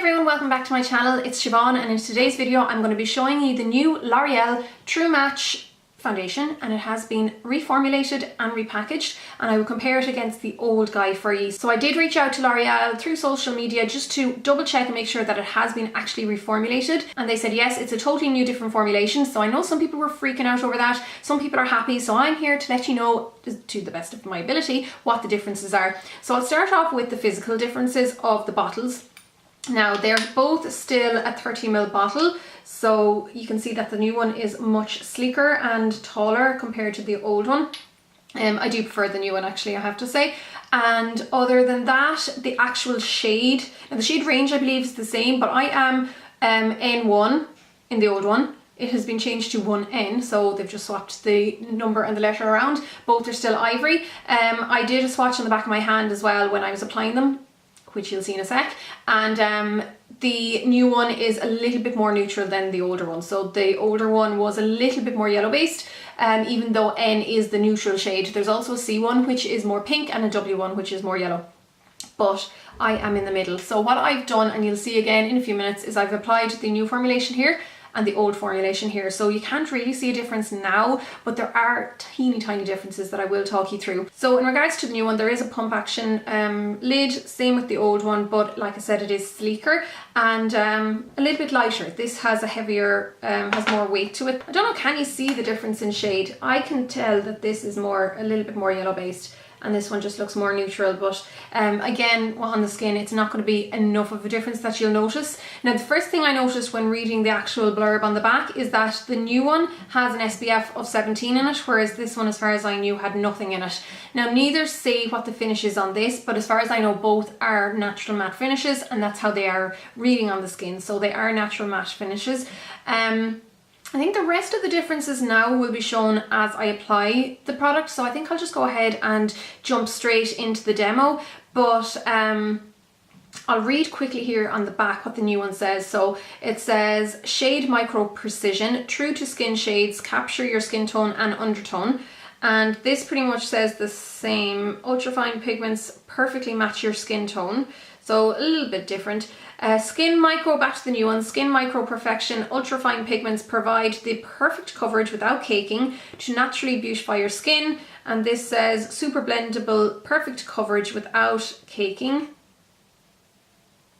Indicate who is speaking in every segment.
Speaker 1: everyone, welcome back to my channel. It's Siobhan, and in today's video I'm going to be showing you the new L'Oreal True Match foundation, and it has been reformulated and repackaged, and I will compare it against the old guy for you. So I did reach out to L'Oreal through social media just to double check and make sure that it has been actually reformulated, and they said yes, it's a totally new different formulation. So I know some people were freaking out over that, some people are happy, so I'm here to let you know to the best of my ability what the differences are. So I'll start off with the physical differences of the bottles. Now they're both still a 30ml bottle, so you can see that the new one is much sleeker and taller compared to the old one. I do prefer the new one actually, I have to say. And other than that, the actual shade, and the shade range I believe is the same, but I am N1 in the old one. It has been changed to 1N, so they've just swapped the number and the letter around. Both are still ivory. I did a swatch on the back of my hand as well when I was applying them, which you'll see in a sec, and the new one is a little bit more neutral than the older one. So the older one was a little bit more yellow based, even though N is the neutral shade. There's also a C1 which is more pink and a W1 which is more yellow, but I am in the middle. So what I've done, and you'll see again in a few minutes, is I've applied the new formulation here and the old formulation here. So you can't really see a difference now, but there are teeny tiny differences that I will talk you through. So in regards to the new one, there is a pump action lid, same with the old one, but like I said, it is sleeker and a little bit lighter. This has a heavier, has more weight to it. I don't know, can you see the difference in shade? I can tell that this is a little bit more yellow based, and this one just looks more neutral, but again, on the skin it's not going to be enough of a difference that you'll notice. Now the first thing I noticed when reading the actual blurb on the back is that the new one has an SPF of 17 in it, whereas this one, as far as I knew, had nothing in it. Now neither say what the finish is on this, but as far as I know, both are natural matte finishes, and that's how they are reading on the skin, so they are natural matte finishes. I think the rest of the differences now will be shown as I apply the product, so I think I'll just go ahead and jump straight into the demo, but I'll read quickly here on the back what the new one says. So it says, Shade Micro Precision, true to skin shades, capture your skin tone and undertone. And this pretty much says the same. Ultrafine pigments perfectly match your skin tone, so a little bit different. Skin Micro, back to the new one, Skin Micro Perfection, ultrafine pigments provide the perfect coverage without caking to naturally beautify your skin. And this says super blendable, perfect coverage without caking.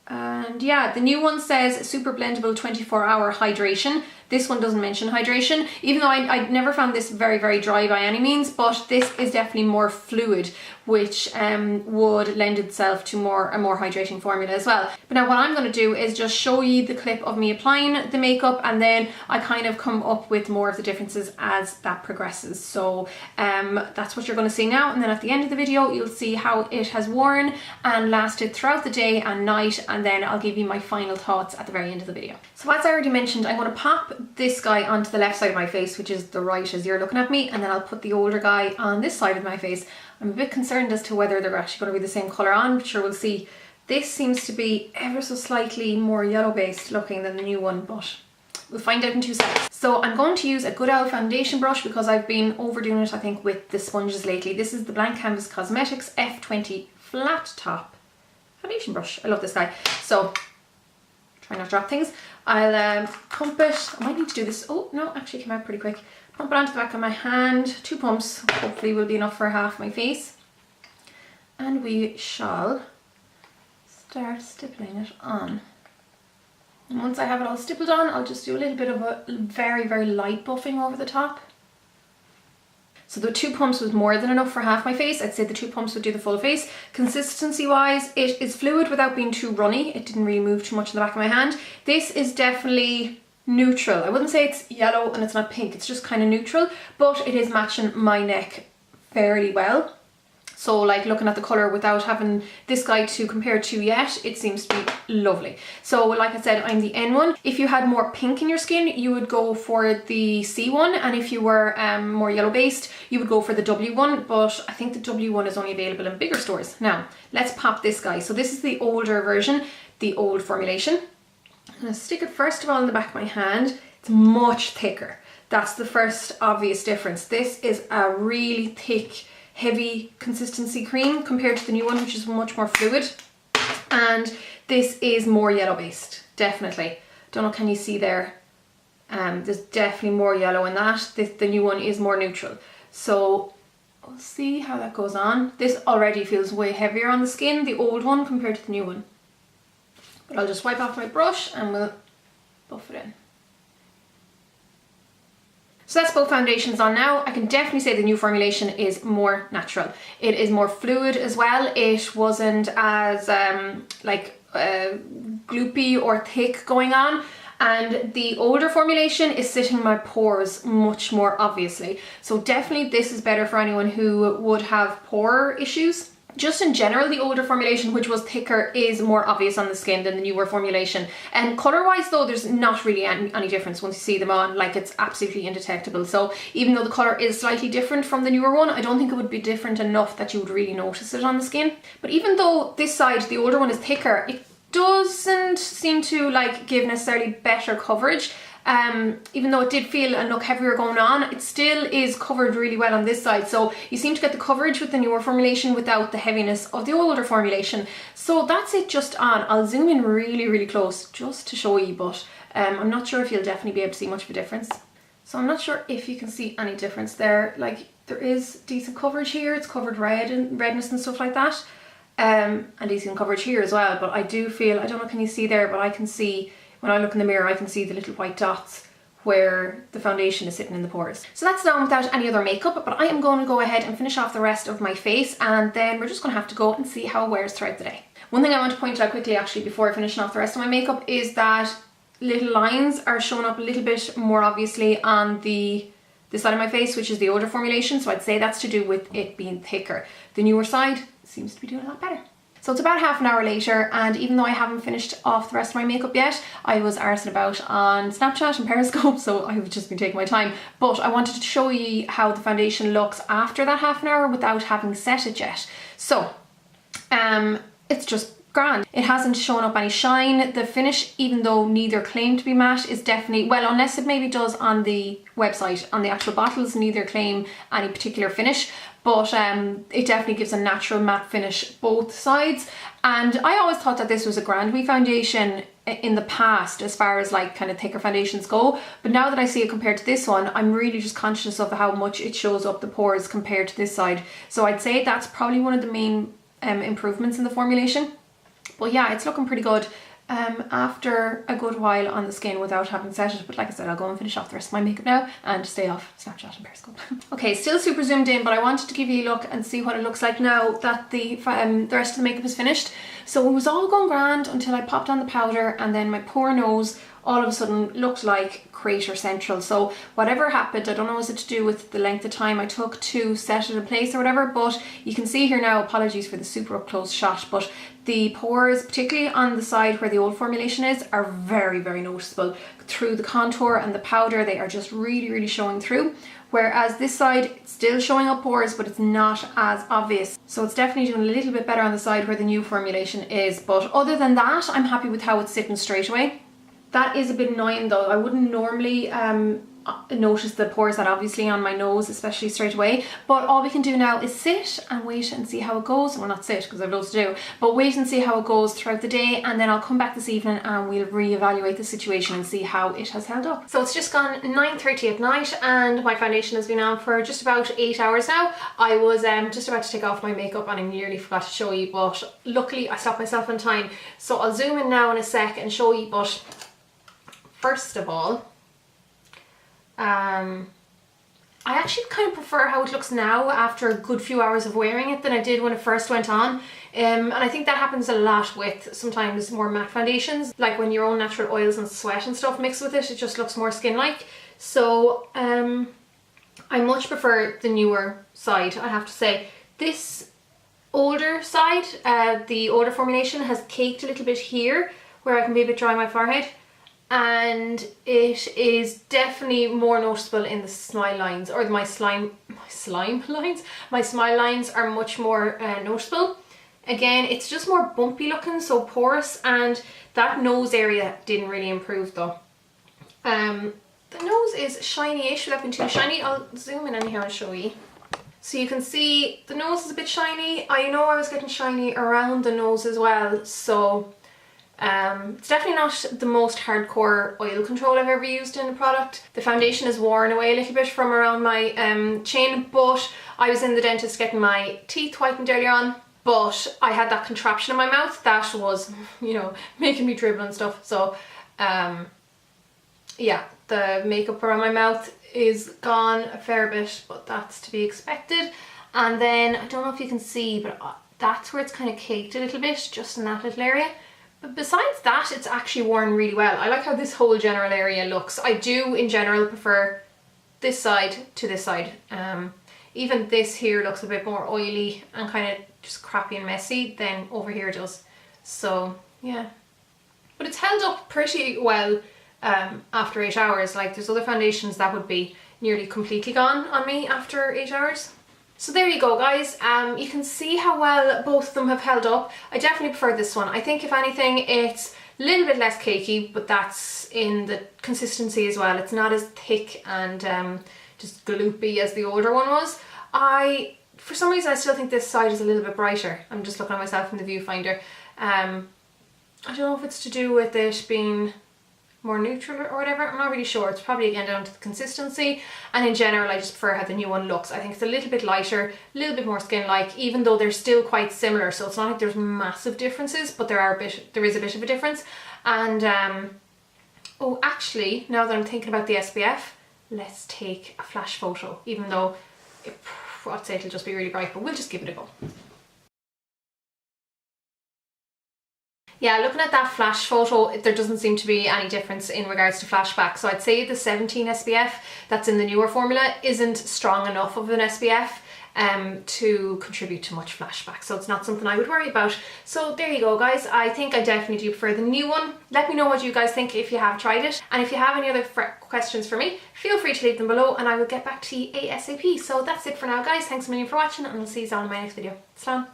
Speaker 1: And yeah, the new one says super blendable 24-hour hydration. This one doesn't mention hydration, even though I never found this very, very dry by any means, but this is definitely more fluid, which would lend itself to a more hydrating formula as well. But now what I'm going to do is just show you the clip of me applying the makeup, and then I kind of come up with more of the differences as that progresses. So that's what you're going to see now, and then at the end of the video you'll see how it has worn and lasted throughout the day and night, and then I'll give you my final thoughts at the very end of the video. So as I already mentioned, I'm going to pop this guy onto the left side of my face, which is the right as you're looking at me, and then I'll put the older guy on this side of my face. I'm a bit concerned as to whether they're actually going to be the same colour on, but sure, we'll see. This seems to be ever so slightly more yellow based looking than the new one, but we'll find out in 2 seconds. So I'm going to use a good old foundation brush because I've been overdoing it, I think, with the sponges lately. This is the Blank Canvas Cosmetics F20 Flat Top Foundation Brush. I love this guy. So try not to drop things. I'll pump it. I might need to do this. Oh no, actually it came out pretty quick. Pump it onto the back of my hand. 2 pumps hopefully will be enough for half my face. And we shall start stippling it on. And once I have it all stippled on, I'll just do a little bit of a very, very light buffing over the top. So the 2 pumps was more than enough for half my face. I'd say the 2 pumps would do the full face. Consistency wise, it is fluid without being too runny. It didn't really move too much in the back of my hand. This is definitely neutral. I wouldn't say it's yellow and it's not pink. It's just kind of neutral, but it is matching my neck fairly well. So like looking at the colour without having this guy to compare to yet, it seems to be lovely. So like I said, I'm the N1. If you had more pink in your skin, you would go for the C1, and if you were more yellow based, you would go for the W1, but I think the W1 is only available in bigger stores. Now, let's pop this guy. So this is the older version, the old formulation. I'm going to stick it first of all in the back of my hand. It's much thicker. That's the first obvious difference. This is a really thick, heavy consistency cream compared to the new one, which is much more fluid. And This is more yellow based, definitely. Don't know, can you see there? There's definitely more yellow in that. The new one is more neutral. So we'll see how that goes on. This already feels way heavier on the skin, the old one compared to the new one. But I'll just wipe off my brush and we'll buff it in. So that's both foundations on now. I can definitely say the new formulation is more natural. It is more fluid as well. It wasn't as gloopy or thick going on. And the older formulation is sitting in my pores much more obviously. So definitely this is better for anyone who would have pore issues. Just in general, the older formulation, which was thicker, is more obvious on the skin than the newer formulation. And colour-wise though, there's not really any difference once you see them on, like it's absolutely indetectable. So even though the colour is slightly different from the newer one, I don't think it would be different enough that you would really notice it on the skin. But even though this side, the older one, is thicker, it doesn't seem to like give necessarily better coverage. Even though it did feel and look heavier going on, it still is covered really well on this side. So you seem to get the coverage with the newer formulation without the heaviness of the older formulation. So that's it just on. I'll zoom in really, really close just to show you, but I'm not sure if you'll definitely be able to see much of a difference. So I'm not sure if you can see any difference there. Like there is decent coverage here. It's covered red and redness and stuff like that. And decent coverage here as well. But I do feel, I don't know, can you see there, but I can see, when I look in the mirror, I can see the little white dots where the foundation is sitting in the pores. So that's done without any other makeup, but I am going to go ahead and finish off the rest of my face, and then we're just going to have to go and see how it wears throughout the day. One thing I want to point out quickly actually before finishing off the rest of my makeup is that little lines are showing up a little bit more obviously on this side of my face, which is the older formulation, so I'd say that's to do with it being thicker. The newer side seems to be doing a lot better. So it's about half an hour later, and even though I haven't finished off the rest of my makeup yet, I was arsing about on Snapchat and Periscope, so I've just been taking my time. But I wanted to show you how the foundation looks after that half an hour without having set it yet. So it's just grand. It hasn't shown up any shine. The finish, even though neither claim to be matte, is definitely, well, unless it maybe does on the website, on the actual bottles, neither claim any particular finish. But it definitely gives a natural matte finish both sides. And I always thought that this was a grand wee foundation in the past as far as like kind of thicker foundations go. But now that I see it compared to this one, I'm really just conscious of how much it shows up the pores compared to this side. So I'd say that's probably one of the main improvements in the formulation. But yeah, it's looking pretty good after a good while on the skin without having set it. But like I said, I'll go and finish off the rest of my makeup now and stay off Snapchat and Periscope. Okay, still super zoomed in, but I wanted to give you a look and see what it looks like now that the rest of the makeup is finished. So it was all going grand until I popped on the powder, and then my poor nose all of a sudden looked like crater central. So whatever happened, I don't know, was it to do with the length of time I took to set it in place or whatever, but you can see here now, apologies for the super up close shot, but the pores, particularly on the side where the old formulation is, are very, very noticeable. Through the contour and the powder, they are just really, really showing through. Whereas this side, it's still showing up pores, but it's not as obvious. So it's definitely doing a little bit better on the side where the new formulation is. But other than that, I'm happy with how it's sitting straight away. That is a bit annoying though. I wouldn't normally notice the pores that obviously on my nose, especially straight away. But all we can do now is sit and wait and see how it goes. Well, not sit because I've loads to do, but wait and see how it goes throughout the day, and then I'll come back this evening and we'll reevaluate the situation and see how it has held up. So it's just gone 9:30 at night and my foundation has been on for just about 8 hours now. I was just about to take off my makeup and I nearly forgot to show you, but luckily I stopped myself on time. So I'll zoom in now in a sec and show you, but first of all, I actually kind of prefer how it looks now after a good few hours of wearing it than I did when it first went on. And I think that happens a lot with sometimes more matte foundations, like when your own natural oils and sweat and stuff mix with it, it just looks more skin-like. So I much prefer the newer side, I have to say. This older side, the older formulation, has caked a little bit here where I can be a bit dry on my forehead. And it is definitely more noticeable in the smile lines, or my smile lines are much more noticeable. Again, it's just more bumpy looking, so porous, and that nose area didn't really improve though. The nose is shiny-ish without being too shiny. I'll zoom in here and show you. So you can see the nose is a bit shiny. I know I was getting shiny around the nose as well, so It's definitely not the most hardcore oil control I've ever used in a product. The foundation is worn away a little bit from around my chin, but I was in the dentist getting my teeth whitened earlier on, but I had that contraption in my mouth that was, you know, making me dribble and stuff. So yeah, the makeup around my mouth is gone a fair bit, but that's to be expected. And then, I don't know if you can see, but that's where it's kind of caked a little bit, just in that little area. But besides that, it's actually worn really well. I like how this whole general area looks. I do, in general, prefer this side to this side. Even this here looks a bit more oily and kind of just crappy and messy than over here does. So, yeah. But it's held up pretty well after 8 hours. Like, there's other foundations that would be nearly completely gone on me after 8 hours. So there you go, guys. You can see how well both of them have held up. I definitely prefer this one. I think if anything, it's a little bit less cakey, but that's in the consistency as well. It's not as thick and just gloopy as the older one was. For some reason, I still think this side is a little bit brighter. I'm just looking at myself in the viewfinder. I don't know if it's to do with it being more neutral or whatever. I'm not really sure. It's probably again down to the consistency, and in general I just prefer how the new one looks. I think it's a little bit lighter, a little bit more skin-like, even though they're still quite similar, so it's not like there's massive differences, but there is a bit of a difference. And oh, actually, now that I'm thinking about the SPF, let's take a flash photo, even though I'd say it'll just be really bright, but we'll just give it a go. Yeah, looking at that flash photo, there doesn't seem to be any difference in regards to flashback. So I'd say the 17 SPF that's in the newer formula isn't strong enough of an SPF to contribute to much flashback. So it's not something I would worry about. So there you go, guys. I think I definitely do prefer the new one. Let me know what you guys think if you have tried it. And if you have any other questions for me, feel free to leave them below and I will get back to you ASAP. So that's it for now, guys. Thanks a million for watching, and I'll see you all in my next video. Slán.